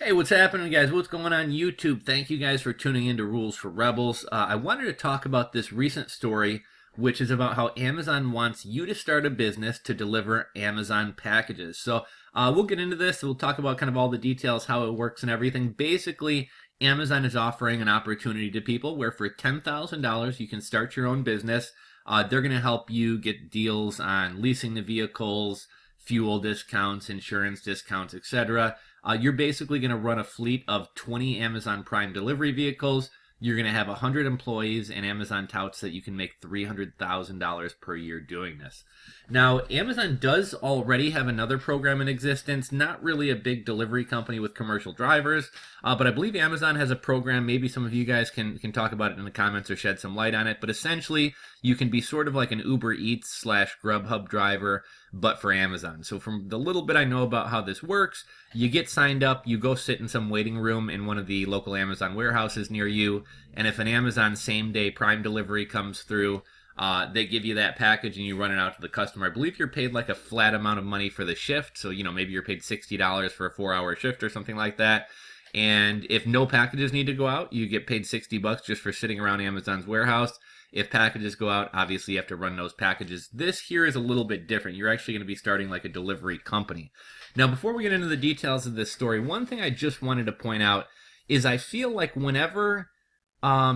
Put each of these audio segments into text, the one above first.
Hey, what's happening, guys? What's going on YouTube? Thank you guys for tuning in to Rules for Rebels. I wanted to talk about this recent story, which is about how Amazon wants you to start a business to deliver Amazon packages. So we'll get into this. We'll talk about kind of all the details, how it works and everything. Basically, Amazon is offering an opportunity to people where for $10,000 you can start your own business. They're going to help you get deals on leasing the vehicles, fuel discounts, insurance discounts, etc. You're basically going to run a fleet of 20 Amazon Prime delivery vehicles. You're going to have 100 employees, and Amazon touts that you can make $300,000 per year doing this. Now, Amazon does already have another program in existence, not really a big delivery company with commercial drivers, but I believe Amazon has a program. Maybe some of you guys can talk about it in the comments or shed some light on it, but essentially, you can be sort of like an Uber Eats / Grubhub driver, but for Amazon. So from the little bit I know about how this works, you get signed up, you go sit in some waiting room in one of the local Amazon warehouses near you, and if an Amazon same-day Prime delivery comes through, they give you that package and you run it out to the customer. I believe you're paid like a flat amount of money for the shift, so maybe you're paid $60 for a 4-hour shift or something like that. And if no packages need to go out, you get paid $60 just for sitting around Amazon's warehouse. If packages go out, obviously you have to run those packages. This here is a little bit different. You're actually going to be starting like a delivery company. Now, before we get into the details of this story, one thing I just wanted to point out is I feel like whenever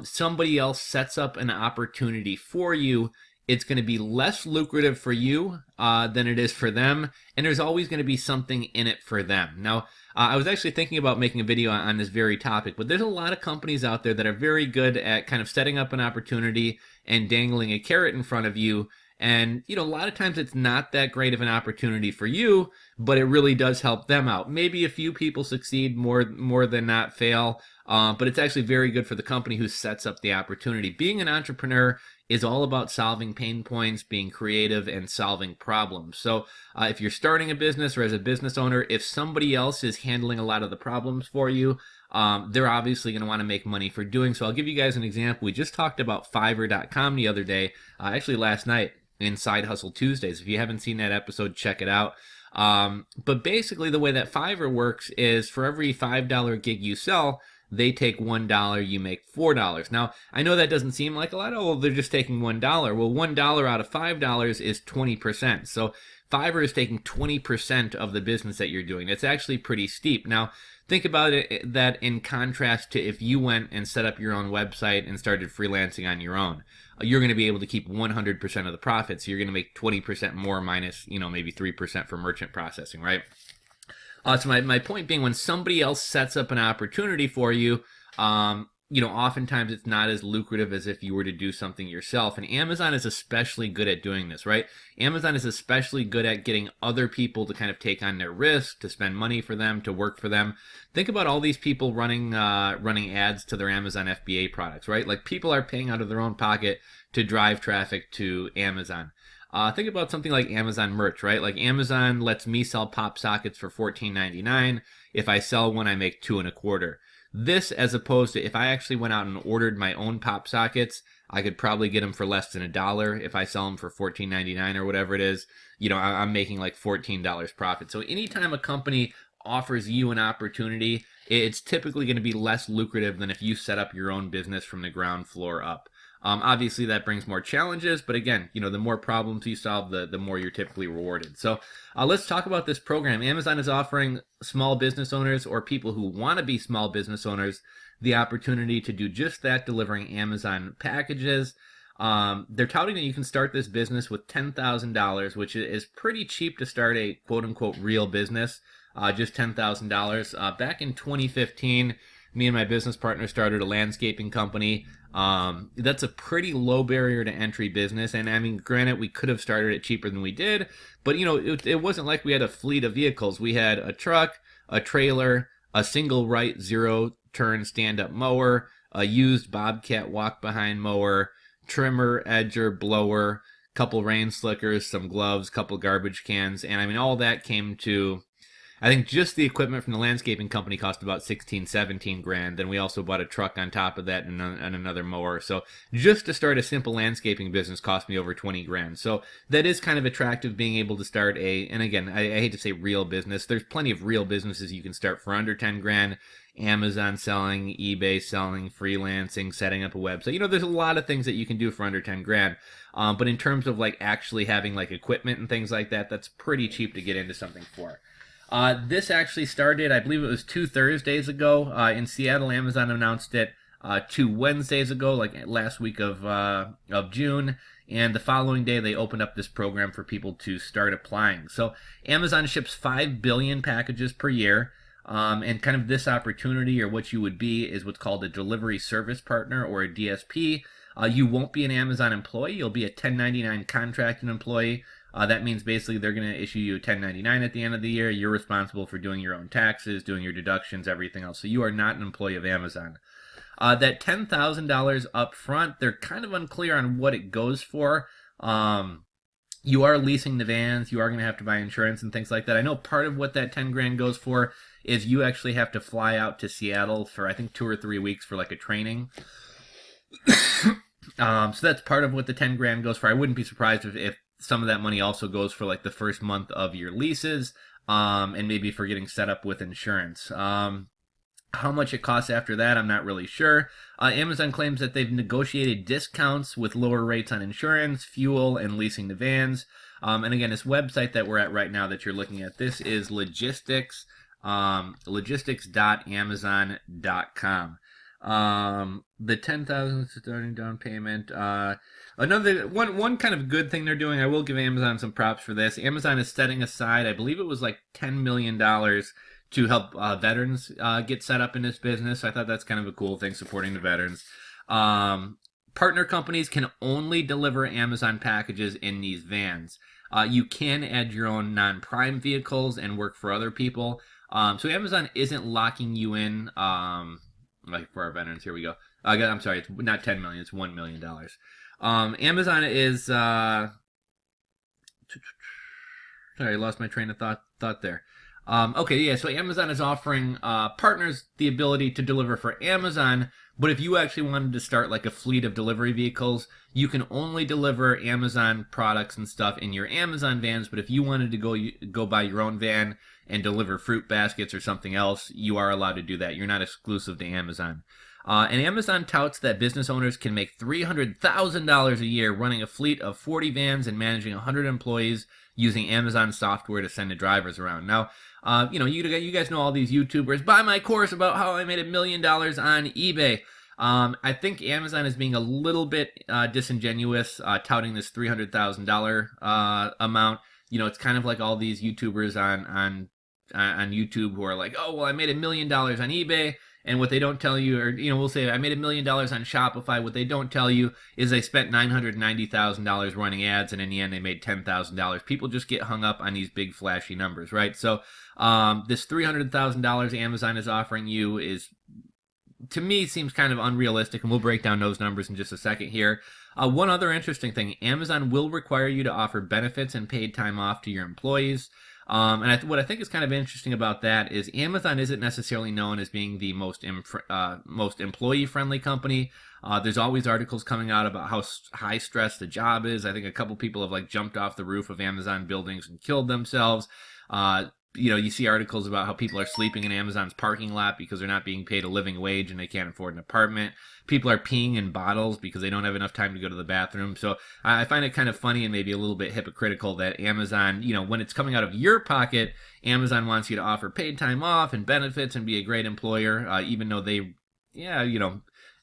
somebody else sets up an opportunity for you, it's going to be less lucrative for you than it is for them, and there's always going to be something in it for them. Now, I was actually thinking about making a video on this very topic, but there's a lot of companies out there that are very good at kind of setting up an opportunity and dangling a carrot in front of you. And, a lot of times it's not that great of an opportunity for you, but it really does help them out. Maybe a few people succeed more than not fail, but it's actually very good for the company who sets up the opportunity. Being an entrepreneur is all about solving pain points, being creative, and solving problems. So if you're starting a business or as a business owner, if somebody else is handling a lot of the problems for you, they're obviously going to want to make money for doing so. I'll give you guys an example. We just talked about Fiverr.com the other day, actually last night in Side Hustle Tuesdays. If you haven't seen that episode, check it out. But basically the way that Fiverr works is for every $5 gig you sell, they take $1, you make $4. Now, I know that doesn't seem like a lot. Oh, well, they're just taking $1. Well, $1 out of $5 is 20%. So Fiverr is taking 20% of the business that you're doing. It's actually pretty steep. Now, think about it that in contrast to if you went and set up your own website and started freelancing on your own. You're going to be able to keep 100% of the profits. So you're going to make 20% more minus, maybe 3% for merchant processing, right? So my point being, when somebody else sets up an opportunity for you, oftentimes it's not as lucrative as if you were to do something yourself. And Amazon is especially good at doing this, right? Amazon is especially good at getting other people to kind of take on their risk, to spend money for them, to work for them. Think about all these people running ads to their Amazon FBA products, right? Like, people are paying out of their own pocket to drive traffic to Amazon. Think about something like Amazon merch, right? Like, Amazon lets me sell pop sockets for $14.99. If I sell one, I make $2.25. This, as opposed to if I actually went out and ordered my own pop sockets, I could probably get them for less than $1. If I sell them for $14.99 or whatever it is, I'm making like $14 profit. So anytime a company offers you an opportunity, it's typically going to be less lucrative than if you set up your own business from the ground floor up. Obviously, that brings more challenges, but again, the more problems you solve, the more you're typically rewarded. So let's talk about this program. Amazon is offering small business owners or people who want to be small business owners the opportunity to do just that, delivering Amazon packages. They're touting that you can start this business with $10,000, which is pretty cheap to start a quote-unquote real business, just $10,000. Back in 2015, me and my business partner started a landscaping company. That's a pretty low barrier to entry business. And I mean, granted, we could have started it cheaper than we did, but it wasn't like we had a fleet of vehicles. We had a truck, a trailer, a single right zero turn stand-up mower, a used Bobcat walk-behind mower, trimmer, edger, blower, couple rain slickers, some gloves, couple garbage cans. And I mean, all that came to I think just the equipment from the landscaping company cost about 16, 17 grand. Then we also bought a truck on top of that and another mower. So just to start a simple landscaping business cost me over 20 grand. So that is kind of attractive, being able to start and again, I hate to say real business. There's plenty of real businesses you can start for under 10 grand. Amazon selling, eBay selling, freelancing, setting up a website. There's a lot of things that you can do for under 10 grand. But in terms of like actually having like equipment and things like that, that's pretty cheap to get into something for. This actually started, I believe it was 2 Thursdays ago. In Seattle, Amazon announced it 2 Wednesdays ago, like last week of June. And the following day, they opened up this program for people to start applying. So Amazon ships 5 billion packages per year. And kind of this opportunity, or what you would be, is what's called a delivery service partner, or a DSP. You won't be an Amazon employee. You'll be a 1099 contracted employee. That means basically they're going to issue you a 1099 at the end of the year. You're responsible for doing your own taxes, doing your deductions, everything else. So you are not an employee of Amazon. That $10,000 up front, they're kind of unclear on what it goes for. You are leasing the vans. You are going to have to buy insurance and things like that. I know part of what that 10 grand goes for is you actually have to fly out to Seattle for, I think, 2 or 3 weeks for like a training. So that's part of what the 10 grand goes for. I wouldn't be surprised if some of that money also goes for like the first month of your leases, and maybe for getting set up with insurance. How much it costs after that, I'm not really sure. Amazon claims that they've negotiated discounts with lower rates on insurance, fuel, and leasing the vans. And again, this website that we're at right now that you're looking at, this is logistics.amazon.com. The 10,000 starting down payment. Another one kind of good thing they're doing, I will give Amazon some props for this. Amazon is setting aside, I believe it was like $10 million to help veterans get set up in this business. I thought that's kind of a cool thing, supporting the veterans. Partner companies can only deliver Amazon packages in these vans. You can add your own non-prime vehicles and work for other people. So Amazon isn't locking you in, like for our veterans. Here we go. I'm sorry, it's not 10 million, it's $1 million. Amazon is, sorry, I lost my train of thought there. Okay, yeah, so Amazon is offering partners the ability to deliver for Amazon, but if you actually wanted to start like a fleet of delivery vehicles, you can only deliver Amazon products and stuff in your Amazon vans, but if you wanted to go buy your own van and deliver fruit baskets or something else, you are allowed to do that. You're not exclusive to Amazon. And Amazon touts that business owners can make $300,000 a year running a fleet of 40 vans and managing 100 employees using Amazon software to send the drivers around. Now, you guys know all these YouTubers. Buy my course about how I made $1 million on eBay. I think Amazon is being a little bit disingenuous, touting this $300,000 amount. It's kind of like all these YouTubers on YouTube who are like, oh, well, I made $1 million on eBay. And what they don't tell you, or, we'll say I made $1 million on Shopify. What they don't tell you is they spent $990,000 running ads, and in the end they made $10,000. People just get hung up on these big flashy numbers, right? So this $300,000 Amazon is offering you is, to me, seems kind of unrealistic, and we'll break down those numbers in just a second here. One other interesting thing, Amazon will require you to offer benefits and paid time off to your employees. And what I think is kind of interesting about that is Amazon isn't necessarily known as being the most employee-friendly company. There's always articles coming out about how high stress the job is. I think a couple people have jumped off the roof of Amazon buildings and killed themselves. You see articles about how people are sleeping in Amazon's parking lot because they're not being paid a living wage and they can't afford an apartment. People are peeing in bottles because they don't have enough time to go to the bathroom. So I find it kind of funny and maybe a little bit hypocritical that Amazon, when it's coming out of your pocket, Amazon wants you to offer paid time off and benefits and be a great employer, even though they,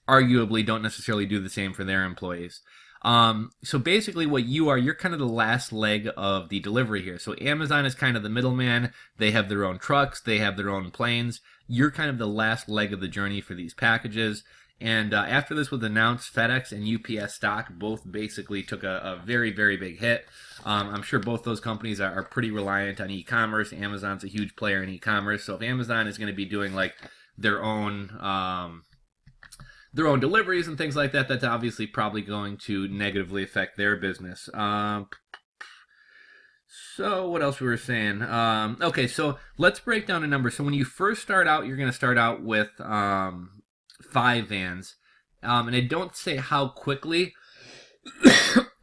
arguably don't necessarily do the same for their employees. So basically what you're kind of the last leg of the delivery here. So Amazon is kind of the middleman. They have their own trucks. They have their own planes. You're kind of the last leg of the journey for these packages. And after this was announced, FedEx and UPS stock both basically took a very, very big hit. I'm sure both those companies are pretty reliant on e-commerce. Amazon's a huge player in e-commerce. So if Amazon is going to be doing their own deliveries and things like that, that's obviously probably going to negatively affect their business. So what else we were saying? Okay, so let's break down a number. So when you first start out, you're going to start out with 5 vans. And I don't say how quickly,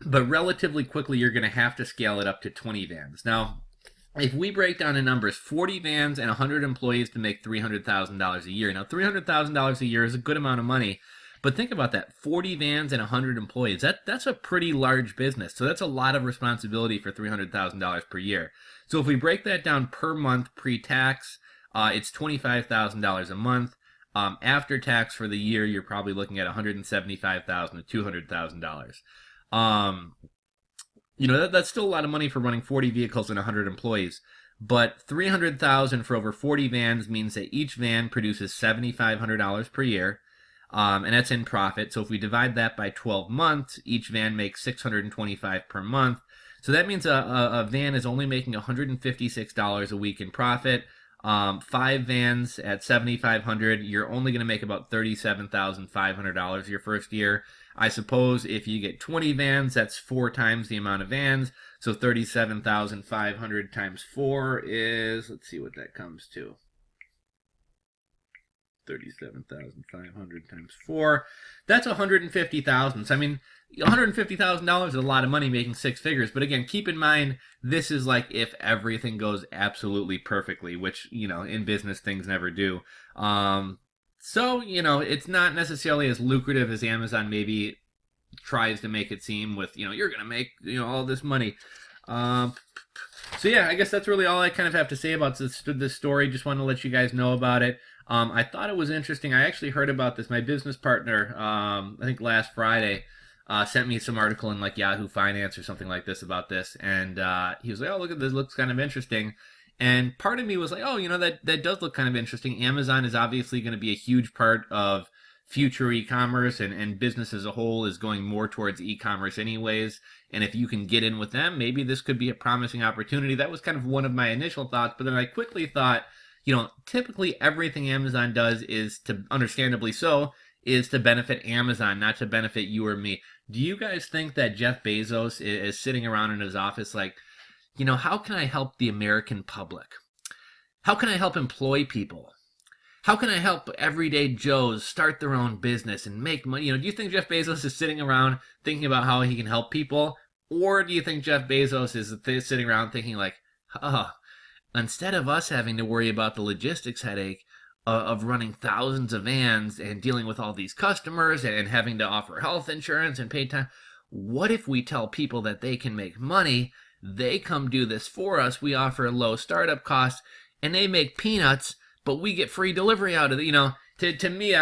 but relatively quickly you're going to have to scale it up to 20 vans. Now, if we break down the numbers, 40 vans and 100 employees to make $300,000 a year. Now, $300,000 a year is a good amount of money, but think about that. 40 vans and 100 employees. That's a pretty large business. So that's a lot of responsibility for $300,000 per year. So if we break that down per month pre-tax, it's $25,000 a month. After tax for the year, you're probably looking at $175,000 to $200,000. That's still a lot of money for running 40 vehicles and 100 employees. But $300,000 for over 40 vans means that each van produces $7,500 per year, and that's in profit. So if we divide that by 12 months, each van makes $625 per month. So that means a van is only making $156 a week in profit. 5 vans at $7,500, you're only going to make about $37,500 your first year. I suppose if you get 20 vans, that's 4 times the amount of vans. So 37,500 times 4 is, let's see what that comes to. 37,500 times 4. That's $150,000. So I mean, $150,000 is a lot of money making 6 figures. But again, keep in mind, this is like if everything goes absolutely perfectly, which, in business things never do. So, it's not necessarily as lucrative as Amazon maybe tries to make it seem with, you're going to make, all this money. So yeah, I guess that's really all I kind of have to say about this story. Just wanted to let you guys know about it. I thought it was interesting. I actually heard about this. My business partner, I think last Friday, sent me some article in like Yahoo Finance or something like this about this. And he was like, oh, look at this. Looks kind of interesting. And part of me was like, oh, that does look kind of interesting. Amazon is obviously going to be a huge part of future e-commerce, and business as a whole is going more towards e-commerce anyways. And if you can get in with them, maybe this could be a promising opportunity. That was kind of one of my initial thoughts. But then I quickly thought, typically everything Amazon does is to, understandably so, is to benefit Amazon, not to benefit you or me. Do you guys think that Jeff Bezos is sitting around in his office like, how can I help the American public? How can I help employ people? How can I help everyday Joes start their own business and make money? Do you think Jeff Bezos is sitting around thinking about how he can help people? Or do you think Jeff Bezos is sitting around thinking like, instead of us having to worry about the logistics headache of running thousands of vans and dealing with all these customers and having to offer health insurance and pay time, what if we tell people that they can make money? They come do this for us. We offer low startup costs, and they make peanuts, but we get free delivery out of it. To me,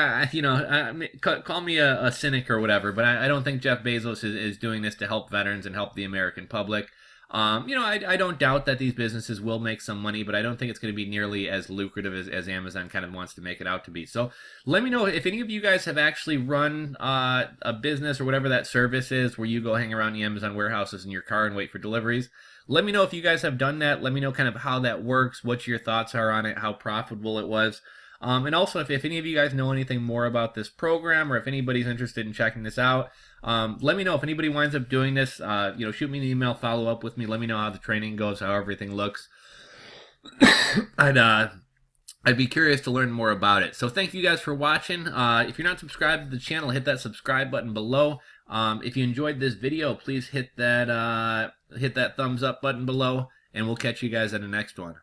call me a cynic or whatever, but I don't think Jeff Bezos is doing this to help veterans and help the American public. I don't doubt that these businesses will make some money, but I don't think it's going to be nearly as lucrative as Amazon kind of wants to make it out to be. So let me know if any of you guys have actually run a business or whatever that service is where you go hang around the Amazon warehouses in your car and wait for deliveries. Let me know if you guys have done that. Let me know kind of how that works, what your thoughts are on it, how profitable it was. And also, if any of you guys know anything more about this program, or if anybody's interested in checking this out, let me know. If anybody winds up doing this, shoot me an email, follow up with me, let me know how the training goes, how everything looks. I'd be curious to learn more about it. So thank you guys for watching. If you're not subscribed to the channel, hit that subscribe button below. If you enjoyed this video, please hit that thumbs up button below, and we'll catch you guys in the next one.